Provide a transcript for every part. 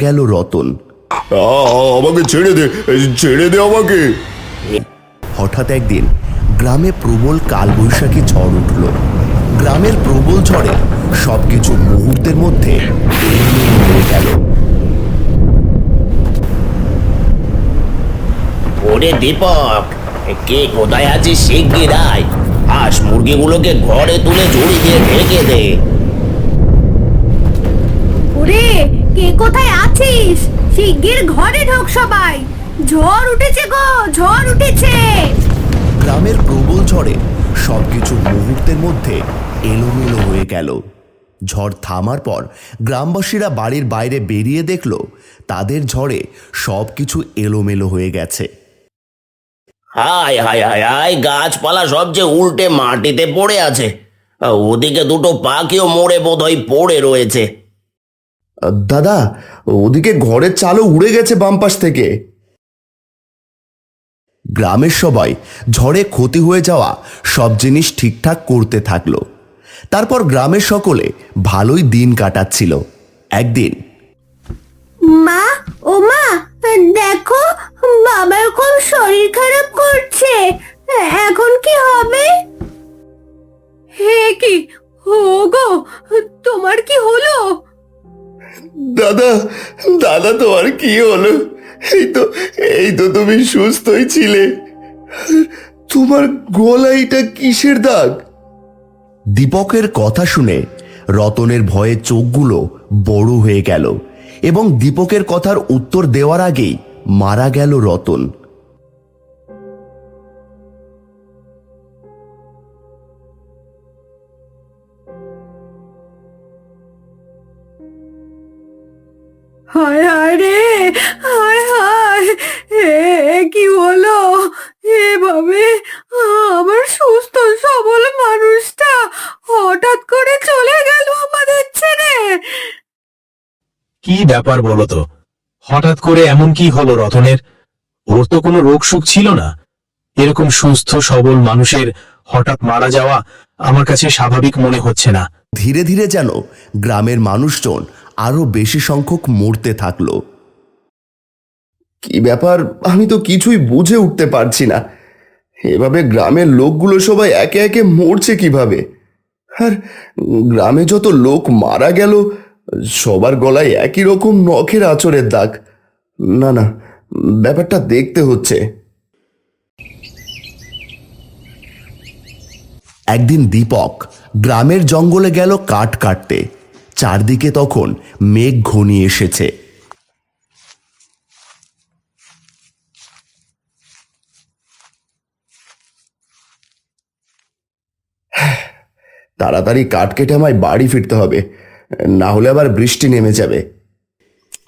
গেল রতন। আমাকে ছেড়ে দে, ছেড়ে দে আমাকে। হঠাৎ একদিন গ্রামে প্রবল কালবৈশাখী ঝড় উঠল। গ্রামের প্রবল ঝড়ে সবকিছু মুহূর্তের মধ্যে এলোমেলো হয়ে গেল। ওরে দীপক, কে কোথায় আছিস? শিগগির আয়, হাঁস মুরগিগুলোকে ঘরে তুলে ঝুড়ি দিয়ে ঢেকে দে। ওরে, কে কোথায় আছিস? শিগগির ঘরে ঢোক সবাই, ঝড় উঠেছে গো, ঝড় উঠেছে। গ্রামের প্রবল ঝড়ে সবকিছু মুহূর্তের মধ্যে এলোমেলো হয়ে গেল। ঝড় থামার পর গ্রামবাসীরা বাড়ির বাইরে বেরিয়ে দেখল তাদের ঝড়ে সবকিছু এলোমেলো হয়ে গেছে। হায় হায় হায় হায়, গাছপালা সব যে উল্টে মাটিতে পড়ে আছে। ওদিকে দুটো পাখিও মরে বোধহয় পড়ে রয়েছে। দাদা, ওদিকে ঘরের চালও উড়ে গেছে বাম পাশ থেকে। গ্রামের সবাই ঝড়ে ক্ষতি হয়ে যাওয়া সব জিনিস ঠিকঠাক করতে থাকলো। তারপর গ্রামের সকলে ভালোই দিন কাটাচ্ছিল। একদিন, মা, ও মা, দেখো বাবার খুব শরীর খারাপ করছে, এখন কি হবে? হে কি, ও গো, তোমার কি হলো? দাদা, দাদা, তোমার কি হলো? এই তো তুমি সুস্থই ছিলে। তোমার গলায় এটা কিসের দাগ? দীপকের কথা শুনে রতনের ভয়ে চোখগুলো বড় হয়ে গেল এবং দীপকের কথার উত্তর দেওয়ার আগেই মারা গেল রতন। হায় হায় রে, হায় হায়, কি হলো এভাবে? আমার সুস্থ সবল মানুষটা হঠাৎ করে চলে গেল আমাদের ছেড়ে। কি ব্যাপার বলো তো? হঠাৎ করে এমন কি হলো রতনের? ওর তো কোনো রোগ সুখ ছিল না। এরকম সুস্থ সবল মানুষের হঠাৎ মারা যাওয়া আমার কাছে স্বাভাবিক মনে হচ্ছে না। ধীরে ধীরে যেন গ্রামের মানুষজন আরো বেশি সংখ্যক মরতে থাকলো। কি ব্যাপার, আমি তো কিছুই বুঝে উঠতে পারছি না। এভাবে গ্রামের লোকগুলো সবাই একে একে মরছে কিভাবে? আর গ্রামে যত লোক মারা গেল সবার গলায় একই রকম নখের আঁচড়ের দাগ। না না, ব্যাপারটা দেখতে হচ্ছে। একদিন দীপক গ্রামের জঙ্গলে গেল কাঠ কাটতে। চারদিকে তখন মেঘ ঘনিয়ে এসেছে। তাড়াতাড়ি কাঠ কেটে আমায় বাড়ি ফিরতে হবে, না হলে আবার বৃষ্টি নেমে যাবে।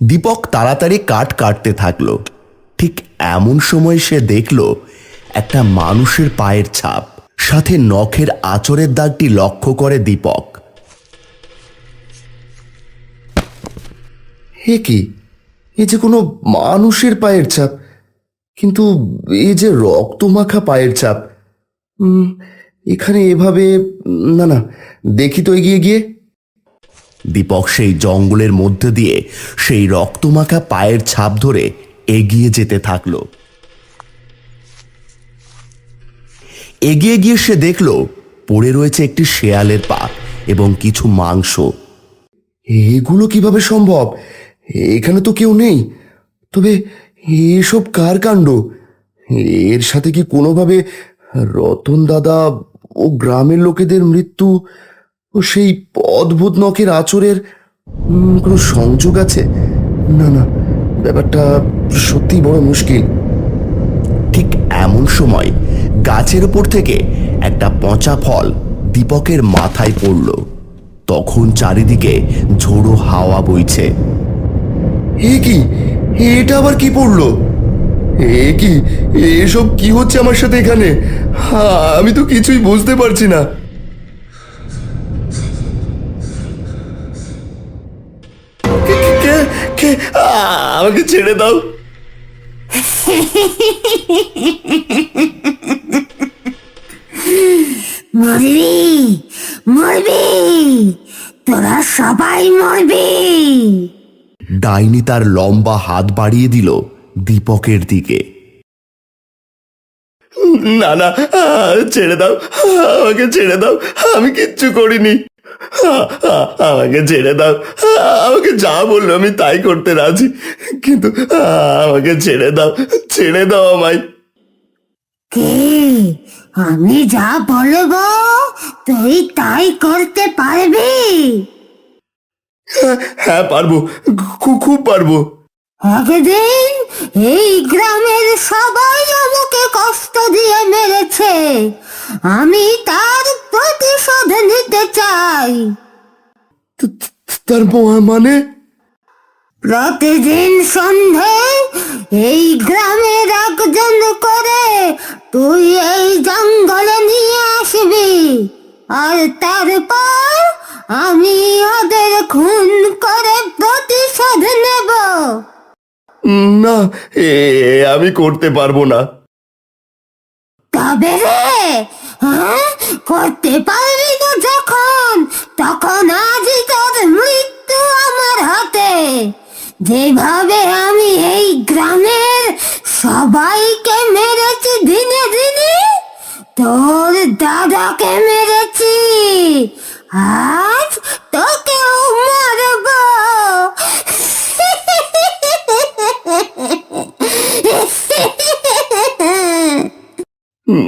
দীপক তাড়াতাড়ি কাঠ কাটতে থাকলো। ঠিক এমন সময় সে দেখল একটা মানুষের পায়ের ছাপ, সাথে নখের আঁচড়ের দাগটি লক্ষ্য করে দীপক। এ কি, এ যে কোনো মানুষের পায়ের ছাপ, কিন্তু এ যে রক্তমাখা পায়ের ছাপ। এখানে এভাবে, না না, দেখি তো এগিয়ে গিয়ে। দীপক সেই জঙ্গলের মধ্যে দিয়ে সেই রক্তমাখা পায়ের ছাপ ধরে এগিয়ে যেতে থাকলো। এগিয়ে গিয়ে সে দেখল পড়ে রয়েছে একটি শেয়ালের পা এবং কিছু মাংস। এগুলো কিভাবে সম্ভব? এখানে তো কেউ নেই। তবে এসব কার কাণ্ড? এর সাথে কি কোনোভাবে রতন দাদা ও গ্রামের লোকেদের মৃত্যু ও সেই অদ্ভুত নখের আঁচড়ের কোনো সংযোগ আছে? না না, ব্যাপারটা সত্যিই বড় মুশকিল। ঠিক এমন সময় গাছের উপর থেকে একটা পচা ফল দীপকের মাথায় পড়ল। তখন চারিদিকে ঝোড়ো হাওয়া বইছে। এ কি, এটা আবার কি পড়লো? এ কি, এসব কি হচ্ছে আমার সাথে এখানে? আমি তো কিছুই বুঝতে পারছি না। আমাকে ছেড়ে দাও। মরবি, মরবি, তোরা সবাই মরবি। ডাইনি তার লম্বা হাত বাড়িয়ে দিল দীপকের দিকে। না না, ছেড়ে দাও, আমাকে ছেড়ে দাও, আমি কিচ্ছু করিনি, আমাকে ছেড়ে দাও, আমাকে যা বললো আমি তাই করতে রাজি, কিন্তু আমাকে ছেড়ে দাও আমায়। কে? আমি যা বলবো তুই তাই করতে পারবি? হ্যাঁ পারবো, খুব পারবো। একদিন এই গ্রামের সবাই আমাকে কষ্ট দিয়ে মেরেছে, আমি তার প্রতিশোধ নিতে চাই। তার মানে? প্রতিদিন সন্ধে এই গ্রামের একজন করে তুই এই জঙ্গলে নিয়ে আসবি, আর তারপর আমি ওদের খুন করে প্রতিশোধ নেব। না, আমি করতে পারবো না। তবে রে, করতে পারবি না যখন, তখন আজই তোর মৃত্যু আমার হাতে। যেভাবে আমি এই গ্রামের সবাইকে মেরেছি দিনে দিনে, তোর দাদাকে মেরেছি, আজ তোকেও মারব।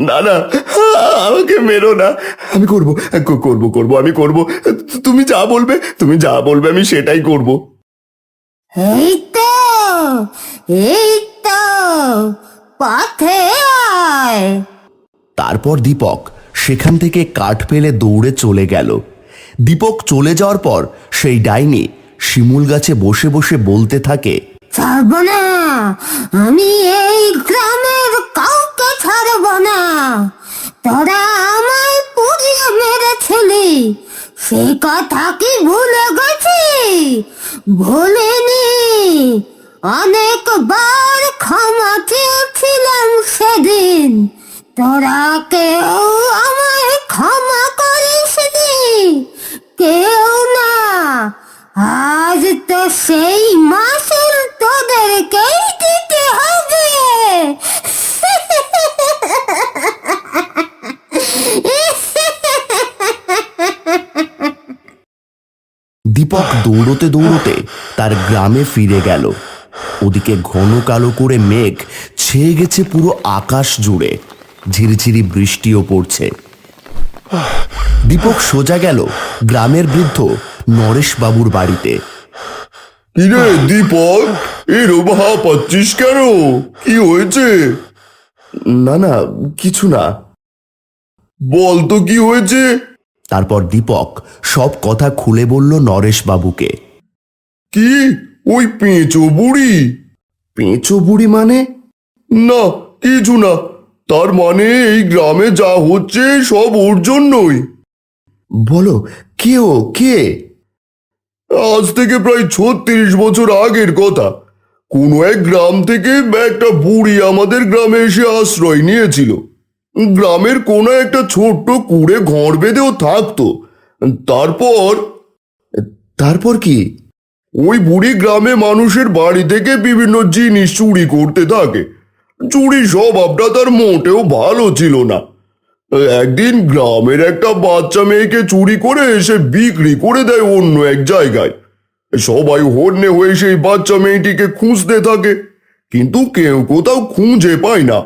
না না, আমাকে মেরো না, আমি করবো, আমি করবো, তুমি যা বলবে আমি সেটাই করবো। এই তো পথে আয়। তারপর দীপক সেখান থেকে কাঠ পেলে দৌড়ে চলে গেল। দীপক চলে যাওয়ার পর সেই ডাইনি শিমুল গাছে বসে বসে বলতে থাকে, ছাড়ব না, আমি এই গ্রামের কাউকে ছাড়ব না। তোরা আমায় পুড়িয়ে মেরেছিলি, সে কথা কি ভুলে গেছি? ভুলিনি, অনেকবার ক্ষমা চেয়েছিলাম সেদিন, তোরা কেউ আমায় ক্ষমা করিসনি, কেউ না। আজ তো সেই মাসুল তোদেরকেই দিতে হবে। দীপক দৌড়তে দৌড়তে তার গ্রামে ফিরে গেল। ওদিকে ঘন কালো করে মেঘ ছেয়ে গেছে পুরো আকাশ জুড়ে, ঝিরিঝিরি বৃষ্টিও পড়ছে। দীপক সোজা গেল গ্রামের বৃদ্ধ নরেশ বাবুর বাড়িতে। কিরে দীপক, এরম পাচ্ছিস কেন? কি হয়েছে? না না, কিছু না। বল তো কি হয়েছে? তারপর দীপক সব কথা খুলে বলল নরেশ বাবুকে। কি, ওই পেঁচো বুড়ি? পেঁচো বুড়ি মানে? না, কিছু না। তার মানে এই গ্রামে যা হচ্ছে সব ওর জন্যই। বলো, কে? আজ থেকে প্রায় 36 বছর আগের কথা। কোনো এক গ্রাম থেকে একটা বুড়ি আমাদের গ্রামে এসে আশ্রয় নিয়েছিল। গ্রামের কোনো একটা ছোট্ট কুড়ে ঘর বেঁধেও থাকতো। তারপর কি? ওই বুড়ি গ্রামে মানুষের বাড়ি থেকে বিভিন্ন জিনিস চুরি করতে থাকে। চুরি স্বভাবটা তার মোটেও ভালো ছিল না। একদিন গ্রামের একটা বাচ্চা মেয়েকে চুরি করে এসে বিক্রি করে দেয় অন্য এক জায়গায়। সবাই হন্যে হয়ে সেই বাচ্চা মেয়েটিকে খুঁজতে থাকে, কিন্তু কেউ কোথাও খুঁজে পায় না।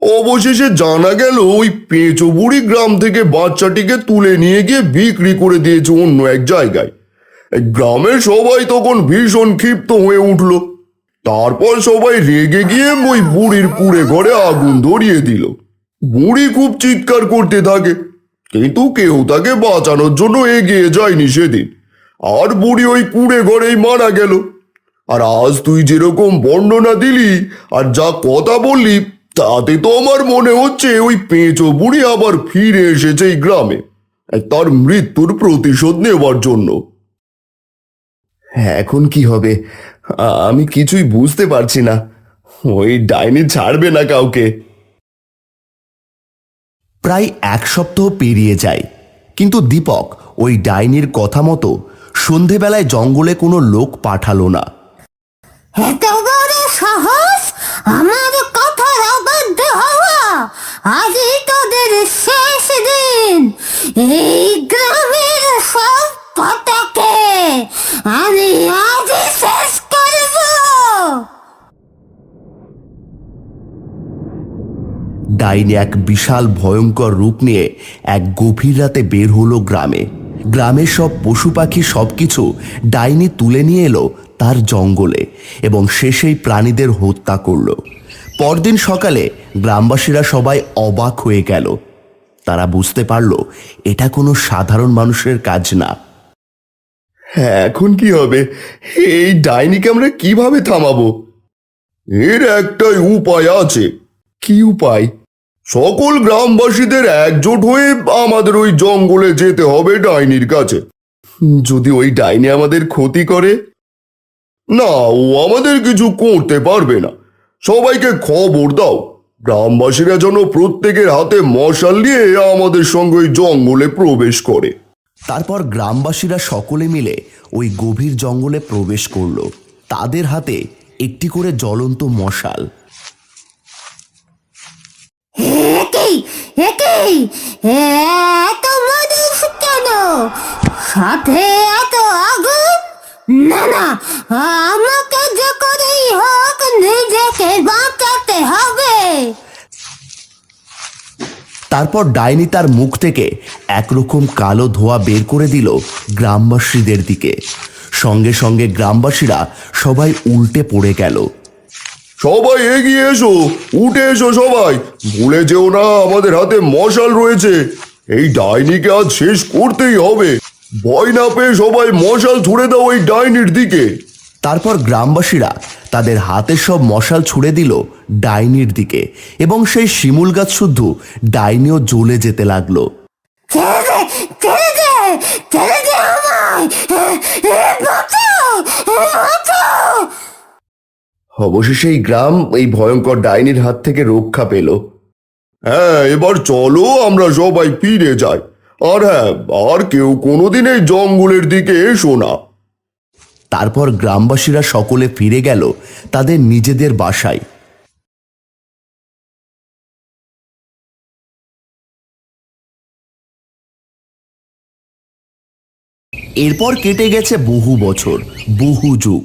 অবশেষে জানা গেল ওই পেঁচো বুড়ি গ্রাম থেকে বাচ্চাটিকে তুলে নিয়ে গিয়ে বিক্রি করে দিয়েছে অন্য এক জায়গায়। গ্রামের সবাই তখন ভীষণ ক্ষিপ্ত হয়ে উঠল। তারপর সবাই রেগে গিয়ে ওই বুড়ির কুড়ে ঘরে আগুন ধরিয়ে দিল। বুড়ি খুব চিৎকার করতে থাকে, কিন্তু কেউ তাকে বাঁচানোর জন্য এগিয়ে যায়নি সেদিন। আর বুড়ি ওই কুড়ে ঘরেই মারা গেল। আর আজ তুই যেরকম বর্ণনা দিলি আর যা কথা বললি, তাতে তো আমার মনে হচ্ছে ওই পেঁচো বুড়ি আবার ফিরে এসেছে এই গ্রামে তার মৃত্যুর প্রতিশোধ নেবার জন্য। এখন কি হবে আমি কিছুই বুঝতে পারছি না। ওই ডাইনি ছাড়বে না কাউকে। প্রায় 1 সপ্তাহ পেরিয়ে যায়, কিন্তু দীপক ওই ডাইনির কথা মতো সন্ধেবেলায় জঙ্গলে কোনো লোক পাঠালো না। এত বড় সাহস আমার কথার অবাধ্য হওয়া! আজই তোদের শেষ দিন। এই গ্রামের সব কথাকে আমি আজই শেষ করব। ডাইনি এক বিশাল ভয়ঙ্কর রূপ নিয়ে এক গভীর রাতে বের হলো গ্রামে। গ্রামের সব পশু পাখি সবকিছু ডাইনি তুলে নিয়ে এলো তার জঙ্গলে এবং সে সেই প্রাণীদের হত্যা করলো। পরদিন সকালে গ্রামবাসীরা সবাই অবাক হয়ে গেল। তারা বুঝতে পারল এটা কোনো সাধারণ মানুষের কাজ না। এখন কি হবে? এই ডাইনিকে আমরা কিভাবে থামাবো? এর একটাই উপায় আছে। কি উপায়? সকল গ্রামবাসীদের একজোট হয়ে আমাদের ওই জঙ্গলে যেতে হবে ডাইনির কাছে। যদি ওই ডাইনি আমাদের ক্ষতি করে? না, ও আমাদের কিছু করতে পারবে না। সবাইকে খবর দাও, গ্রামবাসীরা যেন প্রত্যেকের হাতে মশাল নিয়ে আমাদের সঙ্গে ওই জঙ্গলে প্রবেশ করে। তারপর গ্রামবাসীরা সকলে মিলে ওই গভীর জঙ্গলে প্রবেশ করলো। তাদের হাতে একটি করে জ্বলন্ত মশাল। একই একই এত মানুষ কেন? সাথে এত আগুন? না না, আমাকে যে করেই হোক নিজেকে বাঁচাতে হবে। তারপর ডাইনি তার মুখ থেকে একরকম কালো ধোঁয়া বের করে দিল গ্রামবাসীদের দিকে। সঙ্গে সঙ্গে গ্রামবাসীরা সবাই উল্টে পড়ে গেল। সবাই এগিয়ে এসো, উঠে এসো সবাই। ভুলে যেও না আমাদের হাতে মশাল রয়েছে। এই ডাইনিকে আজ শেষ করতেই হবে। ভয় না পেয়ে সবাই মশাল ছুড়ে দাও এই ডাইনির দিকে। তারপর গ্রামবাসীরা তাদের হাতের সব মশাল ছুড়ে দিল ডাইনির দিকে এবং সেই শিমুল গাছ শুদ্ধ ডাইনিও জ্বলে যেতে লাগলো। অবশেষে এই গ্রাম এই ভয়ঙ্কর ডাইনির হাত থেকে রক্ষা পেল। হ্যাঁ, এবার চলো আমরা সবাই ফিরে যাই। আর হ্যাঁ, আর কেউ কোনোদিন এই জঙ্গলের দিকে এসো না। তারপর গ্রামবাসীরা সকলে ফিরে গেল তাদের নিজেদের বাসায়। এরপর কেটে গেছে বহু বছর, বহু যুগ।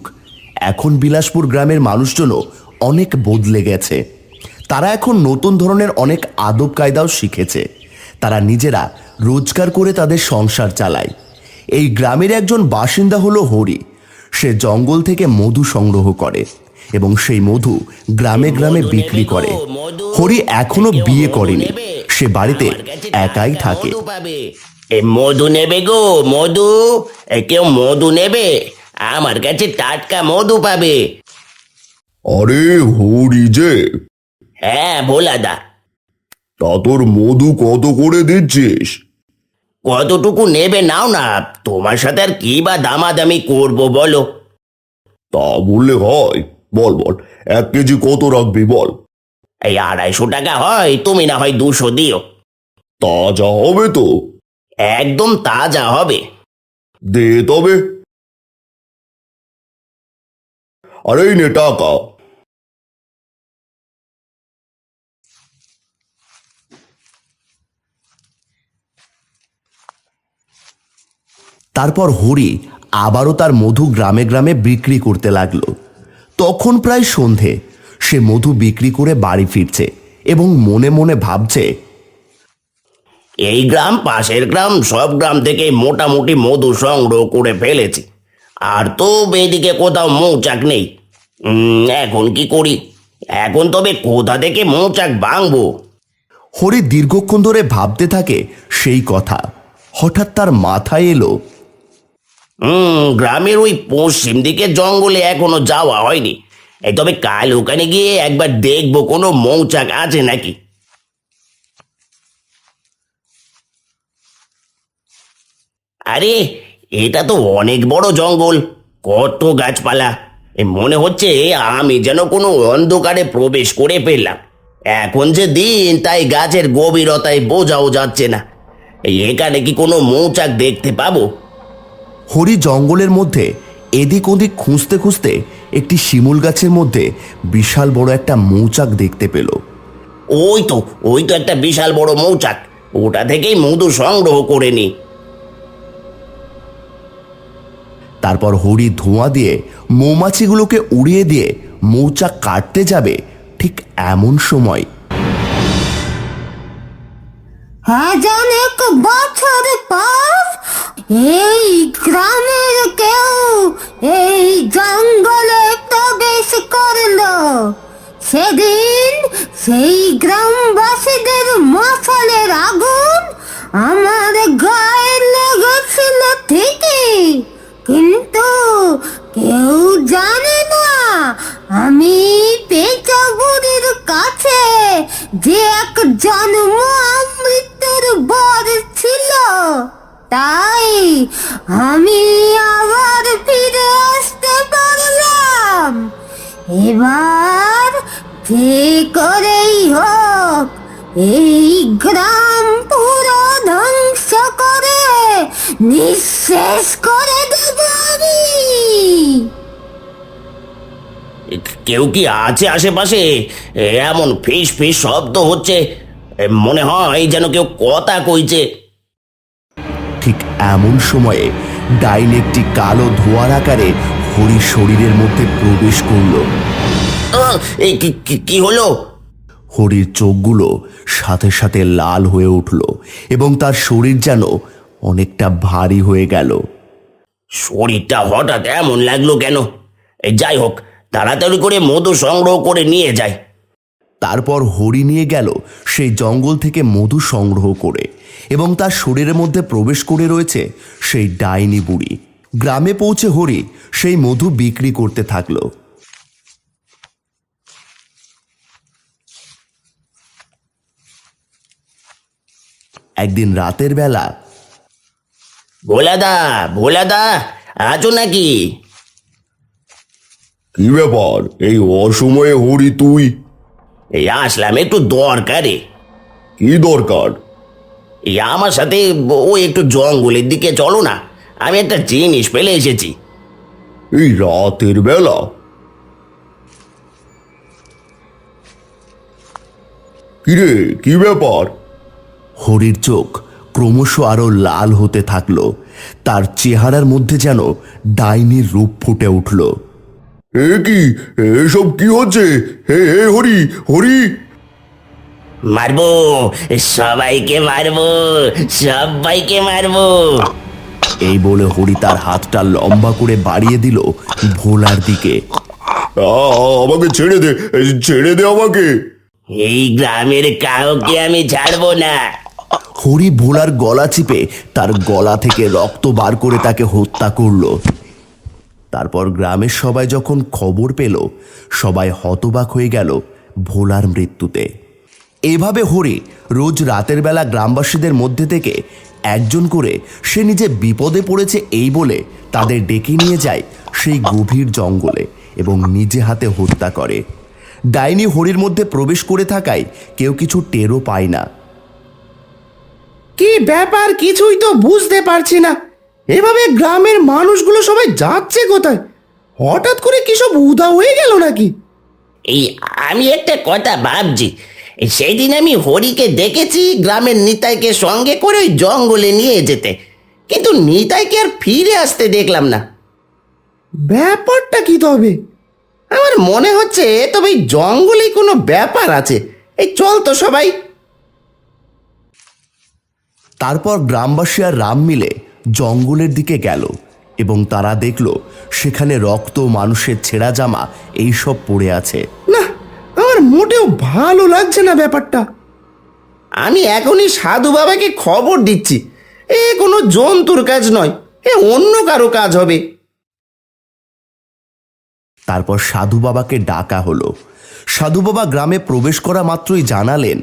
এখন বিলাসপুর গ্রামের মানুষজনও অনেক বদলে গেছে। তারা এখন নতুন ধরনের অনেক আদব কায়দাও শিখেছে। তারা নিজেরা রোজগার করে তাদের সংসার চালায়। এই গ্রামের একজন বাসিন্দা হলো হরি। সে জঙ্গল থেকে মধু সংগ্রহ করে এবং সেই মধু গ্রামে গ্রামে বিক্রি করে। হরি এখনো বিয়ে করেনি, সে বাড়িতে একাই থাকে। মধু নেবে গো, মধু? কেউ মধু নেবে? আমার কাছে টাটকা মধু পাবে। আরে হরি যে। হ্যাঁ ভোলাদা। তা তোর মধু কত করে দিচ্ছিস? কতটুকু নেবে নাও না, তোমার সাথে আর কি বা দামাদামি করবো বলো। তা বললে হয়? বল বল, 1 কেজি কত রাখবি বল। এই 250 টাকা হয়, তুমি না হয় 200 দিও। তাজা হবে তো? একদম তাজা হবে। দে তবে। আরে এই নে টাকা। তারপর হরি আবারও তার মধু গ্রামে গ্রামে বিক্রি করতে লাগলো। তখন প্রায় সন্ধে। সে মধু বিক্রি করে বাড়ি ফিরছে এবং মনে মনে ভাবছে, এই গ্রাম পাশের গ্রাম সব গ্রাম থেকে মোটামুটি মধু সংগ্রহ করে ফেলেছি, আর তো এদিকে কোথাও মৌচাক নেই। এখন কি করি? এখন তবে কোথা থেকে মৌচাক ভাঙবো? হরি দীর্ঘক্ষণ ধরে ভাবতে থাকে সেই কথা। হঠাৎ তার মাথায় এলো, গ্রামের ওই পশ্চিম দিকে জঙ্গলে এখনো যাওয়া হয়নি। এই তবে কাল ওখানে গিয়ে একবার দেখবো কোনো মৌচাক আছে নাকি। আরে এটা তো অনেক বড় জঙ্গল, কত গাছপালা। মনে হচ্ছে আমি যেন কোনো অন্ধকারে প্রবেশ করে ফেললাম। এখন যে দিন, তাই গাছের গভীরতায় বোঝাও যাচ্ছে না। এখানে কি কোনো মৌচাক দেখতে পাবো? হরি জঙ্গলের মধ্যে এদিক ওদিক খুঁজতে খুঁজতে একটি শিমুল গাছের মধ্যে বিশাল বড় একটা মৌচাক দেখতে পেল। ওই তো একটা বিশাল বড় মৌচাক, ওটা থেকেই মধু সংগ্রহ করে নি। তারপর হরি ধোঁয়া দিয়ে মৌমাছিগুলোকে উড়িয়ে দিয়ে মৌচাক কাটতে যাবে, ঠিক এমন সময় অনেক বছর পর এই গ্রামের কেউ এই জঙ্গলে প্রবেশ করলো। সেদিন সেই গ্রামবাসীদের মশালের আগুন আমার গায়ে লেগেছিল ঠিকই, কিন্তু কেউ জানে না আমি পেঁচা বুড়ির কাছে যে এক জন্ম মৃত্যুর বর ছিল, তাই আমি আবার ফিরে আসতে পারলাম। এবার যে করেই হোক এই গ্রাম পুরো ধ্বংস করে নিঃশেষ করে দেব আমি। কেউ কি আছে আশেপাশে? এমন ফিস ফিস শব্দ হচ্ছে, মনে হয় যেন কেউ কথা কইছে। ঠিক এমন সময়ে ডাইনি একটি কালো ধোঁয়ার আকারে হরির শরীরের মধ্যে প্রবেশ করল। এই কি হলো? হরির চোখগুলো সাথে সাথে লাল হয়ে উঠল এবং তার শরীর যেন অনেকটা ভারী হয়ে গেল। শরীরটা হঠাৎ এমন লাগলো কেন? যাই হোক, তাড়াতাড়ি করে মধু সংগ্রহ করে নিয়ে যাই। তারপর হরি নিয়ে গেল সেই জঙ্গল থেকে মধু সংগ্রহ করে, এবং তার শরীরের মধ্যে প্রবেশ করে রয়েছে সেই ডাইনি বুড়ি। গ্রামে পৌঁছে হরি সেই মধু বিক্রি করতে থাকলো। একদিন রাতের বেলা, ভোলাদা আছো নাকি? কি ব্যাপার, এই অসময়ে হরি তুই? এই আসলাম একটু দরকারে। কি দরকার? এই আমার সাথে ওই একটু জঙ্গলের দিকে চলো না, আমি একটা জিনিস ফেলে এসেছি। এই রাতের বেলা? কিরে, কি ব্যাপার? হরির চোখ ক্রমশ আরো লাল হতে থাকলো, তার চেহারার মধ্যে যেন ডাইনির রূপ ফুটে উঠল। এ কি, এসব কি হচ্ছে? হে হে হরি, হরি! মারবো, সবাইকে মারবো, সবাইকে মারবো। এই বলে হরি তার হাতটা লম্বা করে বাড়িয়ে দিল ভোলার দিকে। আমাকে ছেড়ে দে, ছেড়ে দে আমাকে। এই গ্রামের কাউকে আমি ছাড়বো না। হরি ভোলার গলা চিপে তার গলা থেকে রক্ত বার করে তাকে হত্যা করলো। তারপর গ্রামের সবাই যখন খবর পেল, সবাই হতবাক হয়ে গেল ভোলার মৃত্যুতে। এভাবে হরি রোজ রাতের বেলা গ্রামবাসীদের মধ্যে থেকে একজন করে সে নিজে বিপদে পড়েছে এই বলে তাদের ডেকে নিয়ে যায় সেই গভীর জঙ্গলে এবং নিজে হাতে হত্যা করে। ডাইনি হরির মধ্যে প্রবেশ করে থাকায় কেউ কিছু টেরও পায় না। কি ব্যাপার, কিছুই তো বুঝতে পারছি না। এভাবে গ্রামের মানুষগুলো সবাই যাচ্ছে কোথায়? হঠাৎ করে কি সব উধাও হয়ে গেল নাকি? এই আমি একটা কথা ভাবছি, সেই দিন আমি হরিকে দেখেছি গ্রামের নিতাইকে সঙ্গে করে ওই জঙ্গলে নিয়ে যেতে, কিন্তু নিতাইকে আর ফিরে আসতে দেখলাম না। ব্যাপারটা কি তবে? আমার মনে হচ্ছে তবে এই জঙ্গলে কোনো ব্যাপার আছে। এই চল তো সবাই। তারপর গ্রামবাসী আর রাম মিলে জঙ্গলের দিকে গেল এবং তারা দেখল সেখানে রক্ত, মানুষের ছেঁড়া জামা এইসব পড়ে আছে। না, আমার মোটেও ভালো লাগছে না ব্যাপারটা। আমি এখনই সাধু বাবাকে খবর দিচ্ছি। এ কোনো জন্তুর কাজ নয়, এ অন্য কারো কাজ হবে। তারপর সাধু বাবাকে ডাকা হলো। সাধু বাবা গ্রামে প্রবেশ করা মাত্রই জানালেন,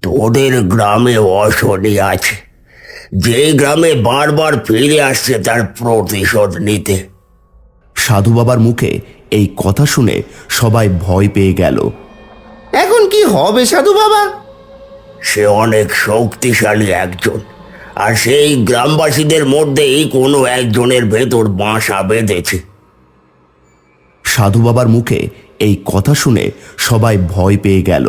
তোদের গ্রামে অশনি আছে, যে গ্রামে বারবার ফিরে আসছে তার প্রতিশোধ নিতে। সাধু বাবার মুখে এই কথা শুনে সবাই ভয় পেয়ে গেল। এখন কি হবে সাধু বাবা? সে অনেক শক্তিশালী একজন, আর সেই গ্রামবাসীদের মধ্যেই কোনো একজনের ভেতর বাসা বেঁধেছে। সাধু বাবার মুখে এই কথা শুনে সবাই ভয় পেয়ে গেল।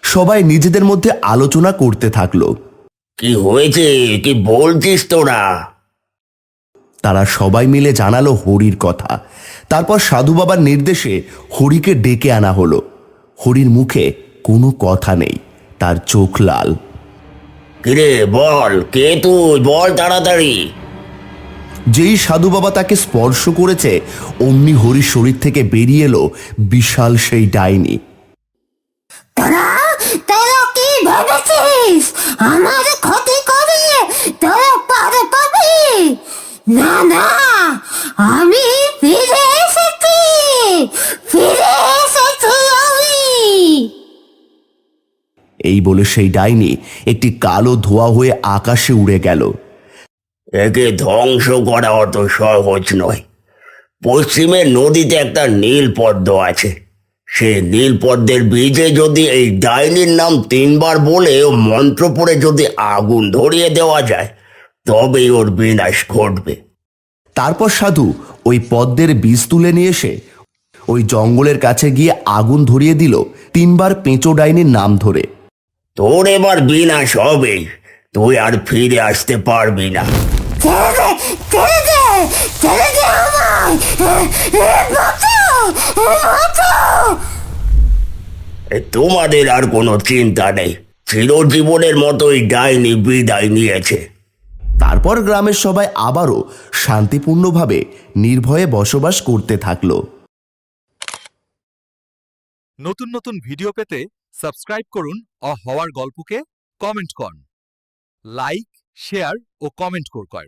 সবাই নিজেদের মধ্যে আলোচনা করতে থাকলো। কি হয়েছে, কি বলছিস তোরা? তারা সবাই মিলে জানালো হরির কথা। তারপর সাধু বাবার নির্দেশে হরিকে ডেকে আনা হলো। হরির মুখে কোনো কথা নেই, তার চোখ লাল। কিরে বল, কে তুই? বল তাড়াতাড়ি। যেই সাধু বাবা তাকে স্পর্শ করেছে অমনি হরির শরীর থেকে বেরিয়ে এলো বিশাল সেই ডাইনি। তোরা তোরা কি ভেবেছিস আমার ক্ষতি করে তোরা পার পাবি? না না, আমি ফিরে এসেছি, ফিরে এসেছি আমি। এই বলে সেই ডাইনি একটি কালো ধোঁয়া হয়ে আকাশে উড়ে গেল। একে ধ্বংস করা অত সহজ নয়। পশ্চিমের নদীতে একটা নীল পদ্ম আছে। সেই নীল পদ্মের বীজে যদি এই ডাইনির নাম 3 বার বলে ও মন্ত্র পড়ে যদি আগুন ধরিয়ে দেওয়া যায়, তবেই ওর বিনাশ ঘটবে। তারপর সাধু ওই পদ্মের বীজ তুলে নিয়ে এসে ওই জঙ্গলের কাছে গিয়ে আগুন ধরিয়ে দিল 3 বার পেঁচো ডাইনির নাম ধরে। তোর এবার বিনাশ হবেই, তুই আর ফিরে আসতে পারবি না। ছেড়ে দে, ছেড়ে দে আমায়, বাঁচাও, বাঁচাও। তোমাদের আর কোনো চিন্তা নেই, চিরজীবনের মতোই ডাইনি বিদায় নিয়েছে। তারপর গ্রামের সবাই আবারও শান্তিপূর্ণভাবে নির্ভয়ে বসবাস করতে থাকলো। নতুন নতুন ভিডিও পেতে সাবস্ক্রাইব করুন ও হওয়ার গল্পকে কমেন্ট করুন, লাইক শেয়ার ও কমেন্ট করুন।